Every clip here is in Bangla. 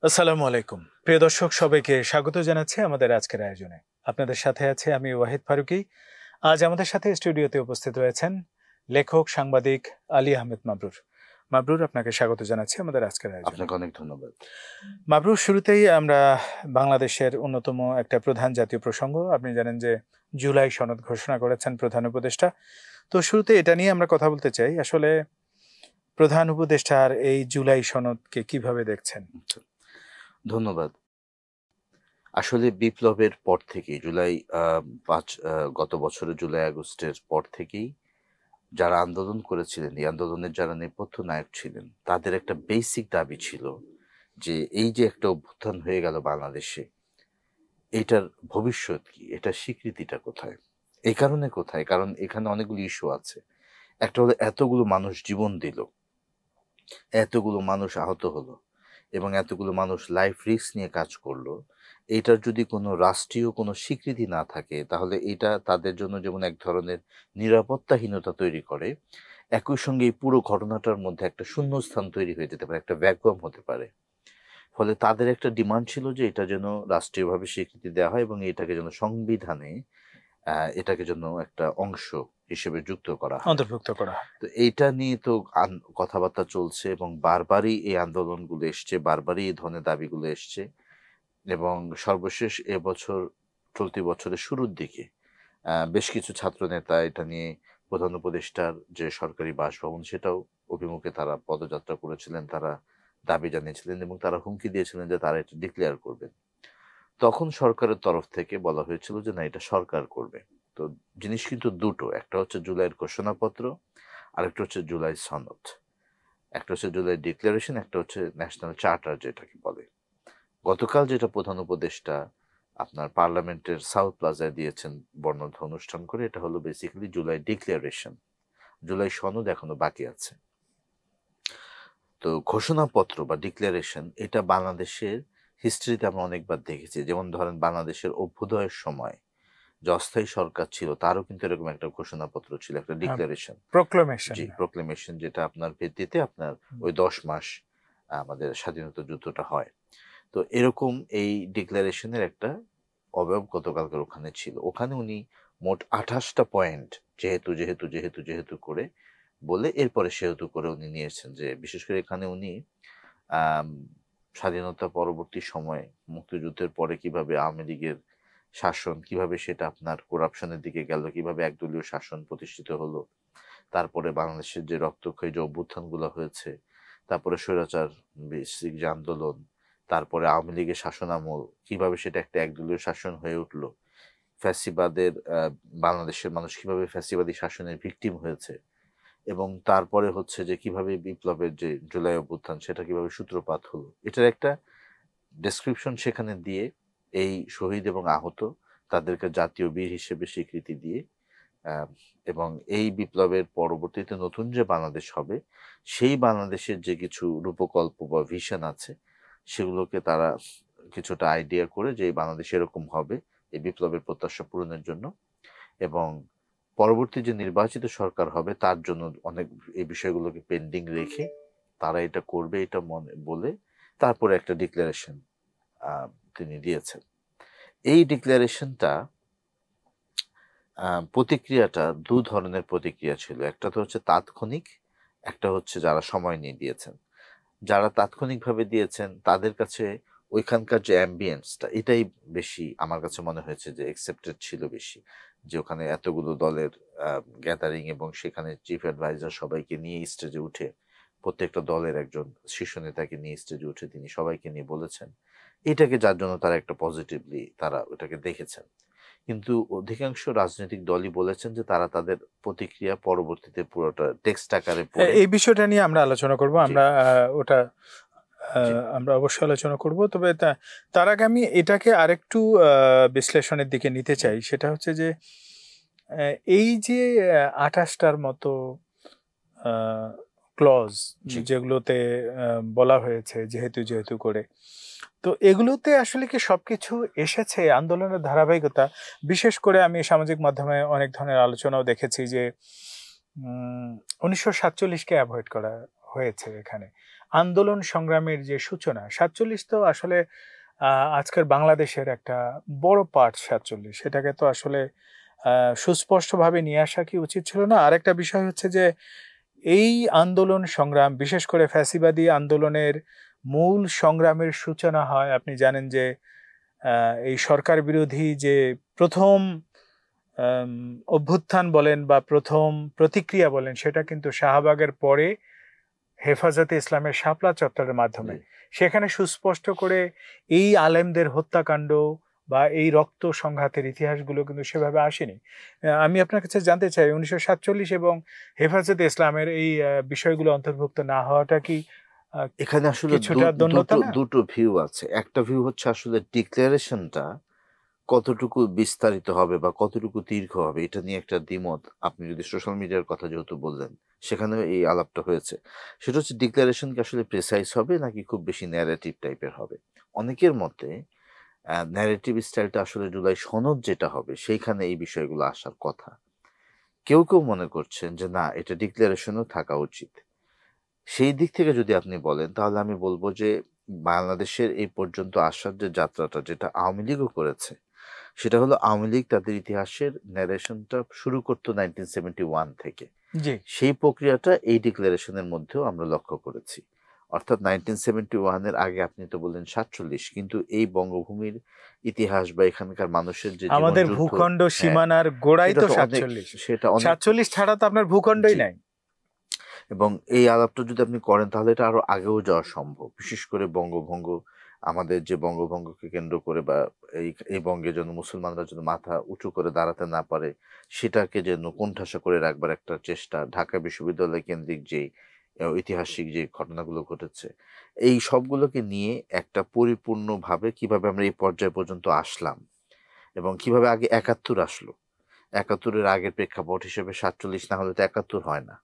আসসালামু আলাইকুম প্রিয় দর্শক, সবাইকে স্বাগত জানাচ্ছি আমাদের আজকের আয়োজনে। আপনাদের সাথে আছে আমি ওয়াহিদ ফারুকি। আজ আমাদের সাথে স্টুডিওতে উপস্থিত রয়েছেন লেখক সাংবাদিক আলী আহমেদ মাবরুর। মাবরুর, আপনাকে স্বাগত জানাচ্ছি আমাদের আজকের আয়োজনে। আপনাকে অনেক ধন্যবাদ। মাবরুর, শুরুতেই আমরা বাংলাদেশের অন্যতম একটা প্রধান জাতীয় প্রসঙ্গ, আপনি জানেন যে জুলাই সনদ ঘোষণা করেছেন প্রধান উপদেষ্টা। তো শুরুতে এটা নিয়ে আমরা কথা বলতে চাই, আসলে প্রধান উপদেষ্টার এই জুলাই সনদকে কিভাবে দেখছেন? ধন্যবাদ। আসলে বিপ্লবের পর থেকেই গত বছরের জুলাই আগস্টের পর থেকেই যারা আন্দোলন করেছিলেন, এই আন্দোলনের যারা নেপথ্য নায়ক ছিলেন, তাদের একটা বেসিক দাবি ছিল যে এই যে একটা অভ্যুত্থান হয়ে গেল বাংলাদেশে, এইটার ভবিষ্যৎ কি, এটার স্বীকৃতিটা কোথায়? এই কারণে কোথায়? কারণ এখানে অনেকগুলো ইস্যু আছে। একটা হলো এতগুলো মানুষ জীবন দিল, এতগুলো মানুষ আহত হলো এবং এতগুলো মানুষ লাইফ রিস্ক নিয়ে কাজ করলো। এইটার যদি কোনো রাষ্ট্রীয় কোনো স্বীকৃতি না থাকে, তাহলে এটা তাদের জন্য যেমন এক ধরনের নিরাপত্তাহীনতা তৈরি করে, একই সঙ্গে এই পুরো ঘটনাটার মধ্যে একটা শূন্যস্থান তৈরি হয়ে যেতে পারে, একটা ভ্যাকুয়াম হতে পারে। ফলে তাদের একটা ডিমান্ড ছিল যে এটা যেন রাষ্ট্রীয়ভাবে স্বীকৃতি দেওয়া হয় এবং এটাকে যেন সংবিধানে এটাকে যেন একটা অংশ হিসেবে যুক্ত করা হয়, অন্তর্ভুক্ত করা। তো এইটা নিয়ে তো কথাবার্তা চলছে এবং বারবারই এই আন্দোলনগুলো এসছে, বারবারই এই ধরনের দাবিগুলো এসছে এবং সর্বশেষ এবছর, চলতি বছরের শুরুর দিকে বেশ কিছু ছাত্র নেতা এটা নিয়ে প্রধান উপদেষ্টার যে সরকারি বাসভবন সেটাও অভিমুখে তারা পদযাত্রা করেছিলেন, তারা দাবি জানিয়েছিলেন এবং তারা হুমকি দিয়েছিলেন যে তারা এটা ডিক্লেয়ার করবেন। তখন সরকারের তরফ থেকে বলা হয়েছিল যে না, এটা সরকার করবে। তো জিনিস কিন্তু দুটো, একটা হচ্ছে জুলাইয়ের ঘোষণাপত্র, আরেকটা হচ্ছে জুলাই সনদ। একটা হচ্ছে জুলাই ডিক্লারেশন, একটা হচ্ছে ন্যাশনাল চার্টার যেটাকে বলে। গতকাল যেটা প্রধান উপদেষ্টা আপনার পার্লামেন্টের সাউথ প্লাজায় দিয়েছেন বর্ণাঢ্য অনুষ্ঠান করে, এটা হলো বেসিক্যালি জুলাই ডিক্লারেশন। জুলাই সনদ এখনো বাকি আছে। তো ঘোষণাপত্র বা ডিক্লারেশন এটা বাংলাদেশের হিস্ট্রিতে আমরা অনেকবার দেখেছি। যেমন ধরেন বাংলাদেশের অভ্যুদয়ের সময় যে অস্থায়ী সরকার ছিল, তারও কিন্তু এরকম একটা ঘোষণাপত্র ছিল, একটা ডিক্লারেশন, প্রোক্লেমেশন। জি প্রোক্লেমেশন, যেটা আপনার ভিত্তিতে আপনার ওই 10 মাস আমাদের স্বাধীনতা যুদ্ধটা হয়। তো এরকম এই ডিক্লারেশনের একটা অবয়ব গতকালকার ওখানে ছিল। ওখানে উনি মোট 28টা পয়েন্ট যেহেতু যেহেতু যেহেতু যেহেতু করে বলে এরপরে সেহেতু করে উনি নিয়েছেন, যে বিশেষ করে এখানে উনি আম, স্বাধীনতা পরবর্তী সময়ে মুক্তিযুদ্ধের পরে কিভাবে আওয়ামী লীগের শাসন, কিভাবে সেটা আপনার করাপশনের দিকে গেল, কিভাবে একদলীয় শাসন প্রতিষ্ঠিত হলো, তারপরে বাংলাদেশের যে রক্তক্ষয়ী যে অভ্যুত্থানগুলো হয়েছে, তারপরে স্বৈরাচার বেসিক যে আন্দোলন, তারপরে আওয়ামী লীগের শাসনামল, কিভাবে সেটা একটা একদলীয় শাসন হয়ে উঠলো, ফ্যাসিবাদের বাংলাদেশের মানুষ কিভাবে ফ্যাসিবাদী শাসনের ভিকটিম হয়েছে, এবং তারপরে হচ্ছে যে কিভাবে বিপ্লবের যে জুলাই অভ্যুত্থান সেটা কিভাবে সূত্রপাত হলো, এটার একটা ডেসক্রিপশন সেখানে দিয়ে এই শহীদ এবং আহত তাদেরকে জাতীয় বীর হিসেবে স্বীকৃতি দিয়ে এবং এই বিপ্লবের পরবর্তীতে নতুন যে বাংলাদেশ হবে, সেই বাংলাদেশের যে কিছু রূপকল্প বা ভিশন আছে, সেগুলোকে তারা কিছুটা আইডিয়া করে যে এই বাংলাদেশ এরকম হবে এই বিপ্লবের প্রত্যাশা পূরণের জন্য, এবং পরবর্তী যে নির্বাচিত সরকার হবে তার জন্য অনেক এই বিষয়গুলোকে পেন্ডিং রেখে তারা এটা করবে, এটা মনে বলে তারপরে একটা ডিক্লারেশন তিনি দিয়েছেন। এই ডিক্লারেশনটা প্রতিক্রিয়াটা দু ধরনের প্রতিক্রিয়া ছিল। একটা তো হচ্ছে তাৎক্ষণিক, একটা হচ্ছে যারা সময় নিয়ে দিয়েছেন। যারা তাৎক্ষণিকভাবে দিয়েছেন তাদের কাছে ওইখানকার যে অ্যাম্বিয়েন্সটা, এটাই বেশি আমার কাছে মনে হয়েছে যে অ্যাকসেপ্টেড ছিল বেশি, যে ওখানে এতগুলো দলের গ্যাদারিং এবং সেখানে চিফ অ্যাডভাইজার সবাইকে নিয়ে স্টেজে উঠে, প্রত্যেকটা দলের একজন শীর্ষ নেতাকে নিয়ে স্টেজে উঠে তিনি সবাইকে নিয়ে বলেছেন এটাকে, যার জন্য তারা একটা পজিটিভলি তারা ওটাকে দেখেছেন। কিন্তু অধিকাংশ রাজনৈতিক দলই বলেছেন যে তারা তাদের প্রতিক্রিয়া পরবর্তীতে পুরোটা টেক্সট আকারে পড়ে। এই বিষয়টা নিয়ে আমরা আলোচনা করব, আমরা ওটা আমরা অবশ্যই আলোচনা করব। তবে তার আগে আমি এটাকে আরেকটু বিশ্লেষণের দিকে নিতে চাই। সেটা হচ্ছে যে এই যে 28টার মতো ক্লজ যেগুলোতে বলা হয়েছে যেহেতু যেহেতু করে, তো এগুলোতে আসলে কি সবকিছু এসেছে আন্দোলনের ধারাবাহিকতা? বিশেষ করে আমি সামাজিক মাধ্যমে অনেক ধরনের আলোচনাও দেখেছি যে 1947কে অ্যাভয়েড করা হয়েছে এখানে। আন্দোলন সংগ্রামের যে সূচনা, 47 তো আসলে আজকের বাংলাদেশের একটা বড় পার্ট। 47 সেটাকে তো আসলে সুস্পষ্টভাবে নিয়ে আসা কি উচিত ছিল না? আরেকটা বিষয় হচ্ছে যে এই আন্দোলন সংগ্রাম, বিশেষ করে ফ্যাসিবাদী আন্দোলনের মূল সংগ্রামের সূচনা হয়, আপনি জানেন যে এই সরকার বিরোধী যে প্রথম অভ্যুত্থান বলেন বা প্রথম প্রতিক্রিয়া বলেন, সেটা কিন্তু শাহবাগের পরে হেফাজতে ইসলামের শাপলা চত্বরের মাধ্যমে। সেখানে সুস্পষ্ট করে এই আলেমদের হত্যাকাণ্ড বা এই রক্ত সংঘাতের ইতিহাসগুলো কিন্তু সেভাবে আসেনি। আমি আপনার কাছে জানতে চাই, 1947 এবং হেফাজতে ইসলামের এই বিষয়গুলো অন্তর্ভুক্ত না হওয়াটা কি এখানে আসলে কিছুটা দন্যতা না? দুটো ভিউ আছে। একটা ভিউ হচ্ছে আসলে ডিক্লারেশনটা কতটুকু বিস্তারিত হবে বা কতটুকু দীর্ঘ হবে, এটা নিয়ে একটা দ্বিমত। আপনি যদি সোশ্যাল মিডিয়ার কথা যেহেতু বললেন, সেখানেও এই আলাপটা হয়েছে। সেটা হচ্ছে ডিক্লারেশন কি আসলে প্রেসাইজ হবে নাকি খুব বেশি ন্যারেটিভ টাইপের হবে। অনেকের মতে ন্যারেটিভ স্টাইলটা আসলে জুলাই সনদ যেটা হবে সেইখানে এই বিষয়গুলো আসার কথা। কেউ কেউ মনে করছেন যে না, এটা ডিক্লারেশনও থাকা উচিত। সেই দিক থেকে যদি আপনি বলেন, তাহলে আমি বলবো যে বাংলাদেশের এই পর্যন্ত আসার যে যাত্রাটা, যেটা আওয়ামী লীগও করেছে, সেটা হলো আওয়ামী লীগ তাদের ইতিহাসের ন্যারেশনটা শুরু করতো 1971 থেকে। জি, সেই প্রক্রিয়াটা এই ডিক্লারেশনের মধ্যেও আমরা লক্ষ্য করেছি। অর্থাৎ 1971 এর আগে আপনি তো বললেন 47, কিন্তু এই বঙ্গভূমির ইতিহাস বা এখানকার মানুষের যে জীবন আমাদের যুদ্ধ, ভূখণ্ড হ্যাঁ, সীমানার গোড়াই সেটা তো তো অনেক 47। সেটা অনেক 47 ছাড়া তো আপনার ভূখণ্ডই জি। নাই। এবং এই আলাপটা যদি আপনি করেন তাহলে এটা আরো আগেও যাওয়া সম্ভব। বিশেষ করে বঙ্গভঙ্গ, আমাদের যে বঙ্গভঙ্গকে কেন্দ্র করে বা এই বঙ্গে যেন মুসলমানরা যেন মাথা উঁচু করে দাঁড়াতে না পারে, সেটাকে যেন কোণঠাসা করে রাখবার একটা চেষ্টা, ঢাকা বিশ্ববিদ্যালয় কেন্দ্রিক যে ঐতিহাসিক যে ঘটনাগুলো ঘটেছে, এই সবগুলোকে নিয়ে একটা পরিপূর্ণভাবে কিভাবে আমরা এই পর্যায় পর্যন্ত আসলাম এবং কিভাবে আগে 71 আসলো, 71-এর আগের প্রেক্ষাপট হিসেবে 47 না হলে তো 71 হয় না।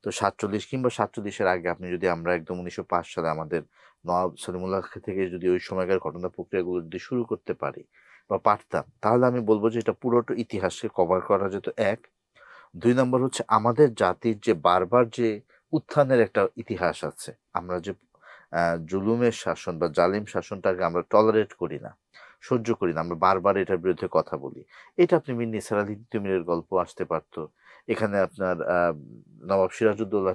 তো 47 কিংবা 47-এর আগে আপনি যদি আমরা একদম 1905 সালে আমাদের নওয়াব সলিমুল্লাহ থেকে যদি ওই সময়কার ঘটনা প্রক্রিয়াগুলো যদি শুরু করতে পারি বা পারতাম, তাহলে আমি বলবো যে এটা পুরোটা ইতিহাসকে কভার করা যেত। এক, দুই নম্বর হচ্ছে আমাদের জাতির যে বারবার যে উত্থানের একটা ইতিহাস আছে, আমরা যে জুলুমের শাসন বা জালিম শাসনটাকে আমরা টলারেট করি না, সহ্য করি না, আমরা বারবার এটার বিরুদ্ধে কথা বলি। এটা আপনি মির নিসার আলি তিতুমীরের গল্প আসতে পারতো, এখানে আপনার নবাব সিরাজউদ্দৌলা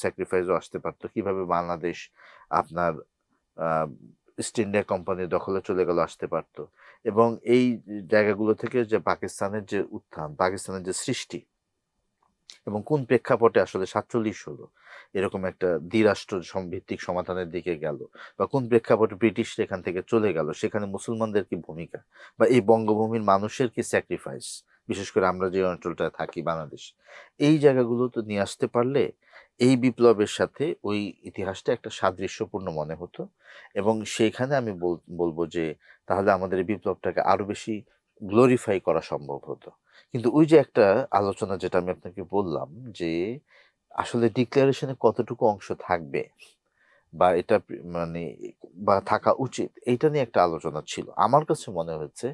স্যাক্রিফাইসও আসতে পারতো, কিভাবে বাংলাদেশ আপনার ইস্ট ইন্ডিয়া কোম্পানির দখলে চলে গেল আসতে পারতো। এবং এই জায়গাগুলো থেকে যে পাকিস্তানের যে উত্থান, পাকিস্তানের যে সৃষ্টি, এবং কোন প্রেক্ষাপটে আসলে 47 হলো, এরকম একটা দ্বিরাষ্ট্র ভিত্তিক সমাধানের দিকে গেল, বা কোন প্রেক্ষাপটে ব্রিটিশরা এখান থেকে চলে গেল, সেখানে মুসলমানদের কি ভূমিকা, বা এই বঙ্গভূমির মানুষের কি স্যাক্রিফাইস, বিশেষ করে আমরা যে অঞ্চলটায় থাকি বাংলাদেশ, এই জায়গাগুলো তো নিয়ে আসতে পারলে এই বিপ্লবের সাথে ওই ইতিহাসটা একটা সাদৃশ্যপূর্ণ মনে হতো। এবং সেইখানে আমি বলবো যে তাহলে আমাদের এই বিপ্লবটাকে আরো বেশি গ্লোরিফাই করা সম্ভব হতো। কিন্তু ওই যে একটা আলোচনা যেটা আমি আপনাকে বললাম, যে আসলে ডিক্লারেশনে কতটুকু অংশ থাকবে বা এটা মানে বা থাকা উচিত, এইটা নিয়ে একটা আলোচনা ছিল। আমার কাছে মনে হচ্ছে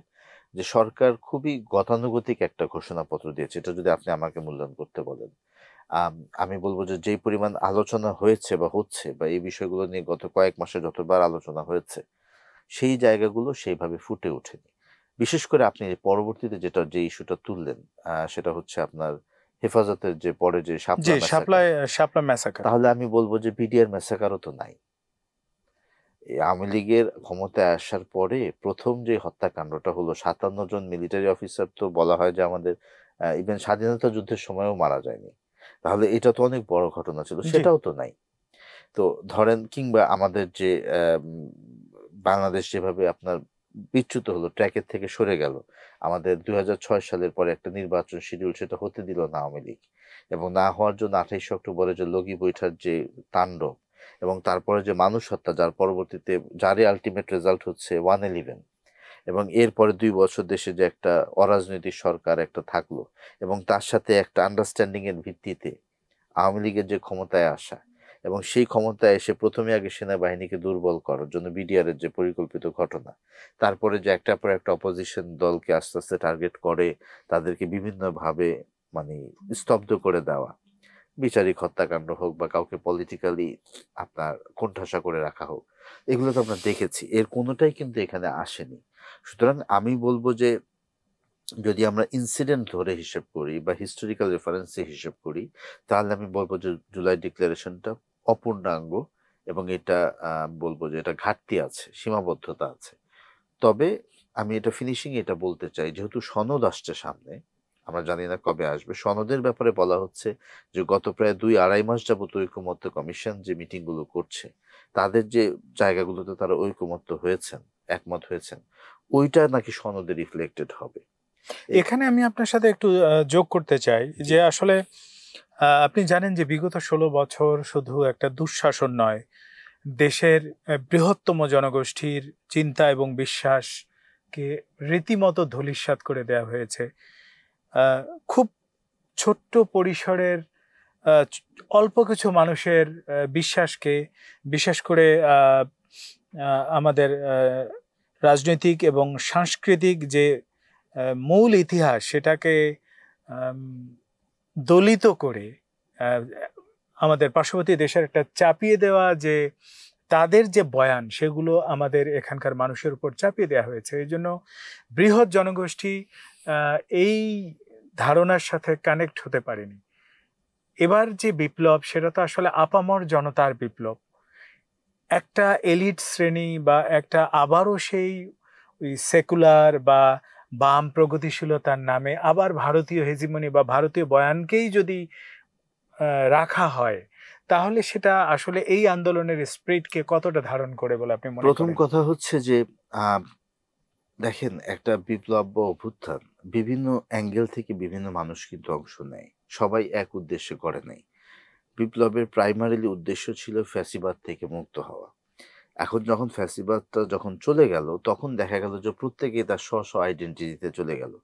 যে সরকার খুবই গতানুগতিক একটা ঘোষণাপত্র দিয়েছে, এটা যদি আপনি আমাকে মূল্যায়ন করতে বলেন। আমি বলবো যে যেই পরিমাণ আলোচনা হয়েছে বা হচ্ছে বা এই বিষয়গুলো নিয়ে গত কয়েক মাসে যতবার আলোচনা হয়েছে, সেই জায়গাগুলো সেইভাবে ফুটে ওঠেনি। বিশেষ করে আপনি পরবর্তীতে যে ইস্যুটা তুললেন, সেটা হচ্ছে আপনার হেফাজতের যে পরে যে জি, শাপলা ম্যাসাকার। শাপলায় শাপলা ম্যাসাকার। তাহলে আমি বলবো যে বিডিআর ম্যাসাকারও তো নাই। এই আওয়ামী লীগের ক্ষমতায় আসার পরে প্রথম যে হত্যাকাণ্ডটা হলো, 57 জন মিলিটারি অফিসার তো বলা হয় যে আমাদের ইভেন স্বাধীনতা যুদ্ধের সময়ও মারা যায়নি। তাহলে এটা তো অনেক বড় ঘটনা ছিল, জি, সেটাও তো নাই। তো ধরেন, কিংবা আমাদের যে বাংলাদেশ যেভাবে আপনার বিচ্যুত হলো, ট্র্যাকের থেকে সরে গেল, আমাদের 2006 সালের পরে একটা নির্বাচন শিডিউল, সেটা হতে দিল না আওয়ামী লীগ, এবং না হওয়ার জন্য 28 অক্টোবরে যে লগি বৈঠার যে তাণ্ডব, এবং তারপরে যে মানুষ হত্যা, যার পরবর্তীতে যারই আলটিমেট রেজাল্ট হচ্ছে 111, এবং এরপরে 2 বছর দেশে যে একটা অরাজনৈতিক সরকার একটা থাকলো, এবং তার সাথে একটা আন্ডারস্ট্যান্ডিং এর ভিত্তিতে আওয়ামী লীগের যে ক্ষমতায় আসা, এবং সেই ক্ষমতায় এসে প্রথমে আগে সেনাবাহিনীকে দুর্বল করার জন্য বিডিআর এর যে পরিকল্পিত ঘটনা, তারপরে যে একটার পর একটা অপোজিশন দলকে আস্তে আস্তে টার্গেট করে তাদেরকে বিভিন্নভাবে মানে স্তব্ধ করে দেওয়া, বিচারিক হত্যাকাণ্ড হোক বা কাউকে পলিটিক্যালি আপনার কোণঠাসা করে রাখা হোক, এগুলো তো আমরা দেখেছি, এর কোনোটাই কিন্তু এখানে আসেনি। সুতরাং আমি বলবো যে যদি আমরা ইনসিডেন্ট ধরে হিসেব করি বা হিস্টোরিক্যাল রেফারেন্সে হিসেব করি, তাহলে আমি বলবো যে জুলাই ডিক্লারেশনটা অপূর্ণাঙ্গ, এবং এটা বলবো যে এটা ঘাটতি আছে, সীমাবদ্ধতা আছে। তবে আমি এটা ফিনিশিং এটা বলতে চাই, যেহেতু সনদ আসছে সামনে, আমরা জানি না কবে আসবে, সনদের ব্যাপারে বলা হচ্ছে যে গত প্রায় 2-2.5 মাস যাবত ঐকমত্য কমিশন যে মিটিং গুলো করছে, তাদের যে জায়গাগুলোতে তারা ঐকমত্য হয়েছেন, একমত হয়েছেন, ওইটা নাকি সনদে রিফ্লেক্টেড হবে। এখানে আমি আপনার সাথে একটু যোগ করতে চাই যে আসলে আপনি জানেন যে বিগত 16 বছর শুধু একটা দুঃশাসন নয়, দেশের বৃহত্তম জনগোষ্ঠীর চিন্তা এবং বিশ্বাসকে রীতিমতো ধূলিসাৎ করে দেওয়া হয়েছে। খুব ছোট্ট পরিসরের অল্প কিছু মানুষের বিশ্বাসকে, বিশেষ করে আমাদের রাজনৈতিক এবং সাংস্কৃতিক যে মূল ইতিহাস, সেটাকে দলিত করে আমাদের পার্শ্ববর্তী দেশের একটা চাপিয়ে দেওয়া, যে তাদের যে বয়ান সেগুলো আমাদের এখানকার মানুষের উপর চাপিয়ে দেওয়া হয়েছে। এই জন্য বৃহৎ জনগোষ্ঠী এই ধারণার সাথে কানেক্ট হতে পারেনি। এবার যে বিপ্লব, সেটা তো আসলে আপামর জনতার বিপ্লব। একটা এলিট শ্রেণী বা একটা আবারও সেই ওই সেকুলার বা বাম প্রগতিশীলতার নামে আবার ভারতীয় হেজিমনি বা ভারতীয় বয়ানকেই যদি রাখা হয়, তাহলে সেটা আসলে এই আন্দোলনের স্পিরিটকে কতটা ধারণ করে বলে আপনি মনে করেন? প্রথম কথা হচ্ছে যে দেখেন, একটা বিপ্লব বা অভ্যুত্থান বিভিন্ন অ্যাঙ্গেল থেকে বিভিন্ন মানুষ কিন্তু অংশ নেয়, সবাই এক উদ্দেশ্যে করে নাই। বিপ্লবের প্রাইমারিলি উদ্দেশ্য ছিল ফ্যাসিবাদ থেকে মুক্ত হওয়া। এখন যখন ফ্যাসিবাদটা যখন চলে গেল, তখন দেখা গেল যে প্রত্যেকে তার স্ব আইডেন্টিটিতে চলে গেল,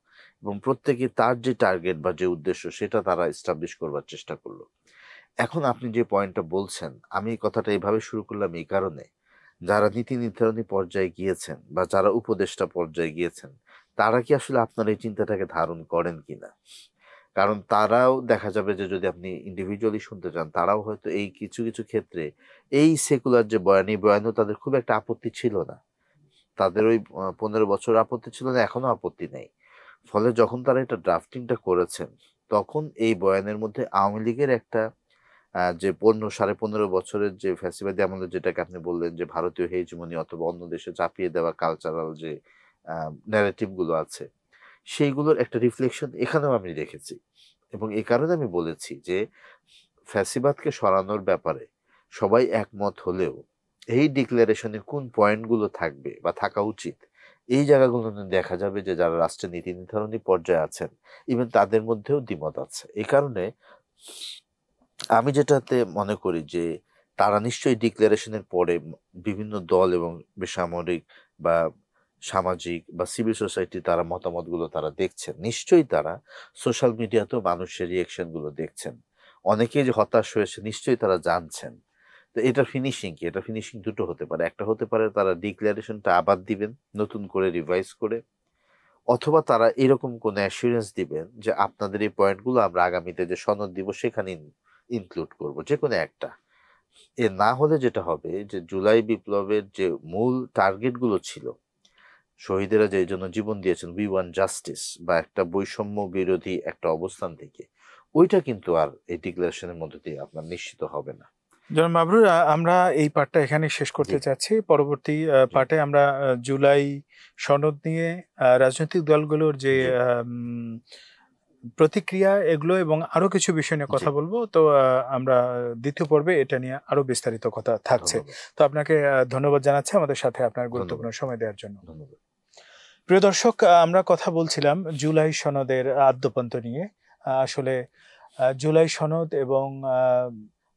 এবং প্রত্যেকে তার যে টার্গেট বা যে উদ্দেশ্য সেটা তারা এস্টাবলিশ করবার চেষ্টা করলো। এখন আপনি যে পয়েন্টটা বলছেন, আমি কথাটা এইভাবে শুরু করলাম এই কারণে, যারা নীতি নির্ধারণী পর্যায়ে গিয়েছেন বা যারা উপদেষ্টা পর্যায়ে গিয়েছেন, তারা কি আসলে আপনার এই চিন্তাটাকে ধারণ করেন কিনা? কারণ তারাও দেখা যাবে যে যদি আপনি ইন্ডিভিজুয়ালি শুনতে চান, তারাও হয়তো এই কিছু কিছু ক্ষেত্রে এই সেকুলার যে বয়ান, এই বয়ানও তাদের খুব একটা আপত্তি ছিল না। তাদের ওই 15 বছর আপত্তি ছিল না, এখনো আপত্তি নেই। ফলে যখন তারা এটা ড্রাফটিংটা করেছেন, তখন এই বয়ানের মধ্যে আওয়ামী লীগের একটা যে 15.5 বছরের যে ফ্যাসিবাদী আমলে, যেটাকে আপনি বললেন যে ভারতীয় হেজিমনি অথবা অন্য দেশে চাপিয়ে দেওয়া কালচারাল যে ন্যারেটিভ গুলো আছে, সেইগুলোর একটা রিফ্লেকশন এখানেও আমি দেখেছি। এবং এই কারণে আমি বলেছি যে ফ্যাসিবাদকে সরানোর ব্যাপারে সবাই একমত হলেও এই ডিক্লারেশনে কোন পয়েন্টগুলো থাকবে বা থাকা উচিত, এই জায়গাগুলো দেখা যাবে যে যারা রাষ্ট্রের নীতি নির্ধারণী পর্যায়ে আছেন, ইভেন তাদের মধ্যেও দ্বিমত আছে। এই কারণে আমি যেটাতে মনে করি যে তারা নিশ্চয়ই ডিক্লারেশনের পরে বিভিন্ন দল এবং বেসামরিক বা সামাজিক বা সিভিল সোসাইটি তারা মতামতগুলো তারা দেখছেন, নিশ্চয়ই তারা সোশ্যাল মিডিয়াতেও মানুষের রিয়েকশন গুলো দেখছেন, অনেকেই যে হতাশ হয়েছে নিশ্চয়ই তারা জানছেন। তো এটা ফিনিশিং কি? এটা ফিনিশিং দুটো হতে পারে। একটা হতে পারে তারা ডিক্লারেশনটা আবার দিবেন নতুন করে রিভাইজ করে, অথবা তারা এরকম কোনো অ্যাসুরেন্স দিবেন যে আপনাদের এই পয়েন্টগুলো আমরা আগামীতে যে সনদ দিব সেখানে ইনক্লুড করব, যে কোনো একটা। এ না হলে যেটা হবে যে জুলাই বিপ্লবের যে মূল টার্গেট গুলো ছিল, শহীদেরা যে জন্য জীবন দিয়েছেন, উই ওয়ান্ট জাস্টিস, বা একটা বৈষম্য বিরোধী একটা অবস্থান থেকে, ওইটা কিন্তু আর এই ডিক্লারেশনের মধ্যে দিয়ে আপনার নিশ্চিত হবে না। জনাব মাবরুর, আমরা এই পার্টটা এখানে শেষ করতে চাচ্ছি। পরবর্তী পার্টে আমরা জুলাই সনদ নিয়ে রাজনৈতিক দলগুলোর যে প্রতিক্রিয়া, এগুলো এবং আরো কিছু বিষয় নিয়ে কথা বলবো। তো আমরা দ্বিতীয় পর্বে এটা নিয়ে আরো বিস্তারিত কথা থাকছে। তো আপনাকে ধন্যবাদ জানাচ্ছি আমাদের সাথে আপনার গুরুত্বপূর্ণ সময় দেওয়ার জন্য। ধন্যবাদ। প্রিয় দর্শক, আমরা কথা বলছিলাম জুলাই সনদের আদ্যোপান্ত নিয়ে। আসলে জুলাই সনদ এবং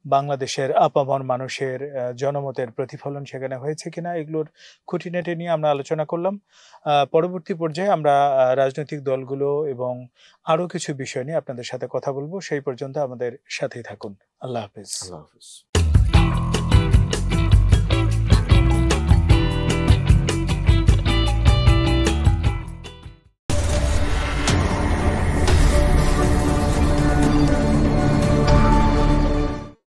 বাংলাদেশের আপামর মানুষের জনমতের প্রতিফলন সেখানে হয়েছে কিনা, এগুলোর খুঁটিনাটি নিয়ে আমরা আলোচনা করলাম। পরবর্তী পর্যায়ে আমরা রাজনৈতিক দলগুলো এবং আরো কিছু বিষয় নিয়ে আপনাদের সাথে কথা বলবো। সেই পর্যন্ত আমাদের সাথেই থাকুন। আল্লাহ হাফেজ। আল্লাহ হাফেজ।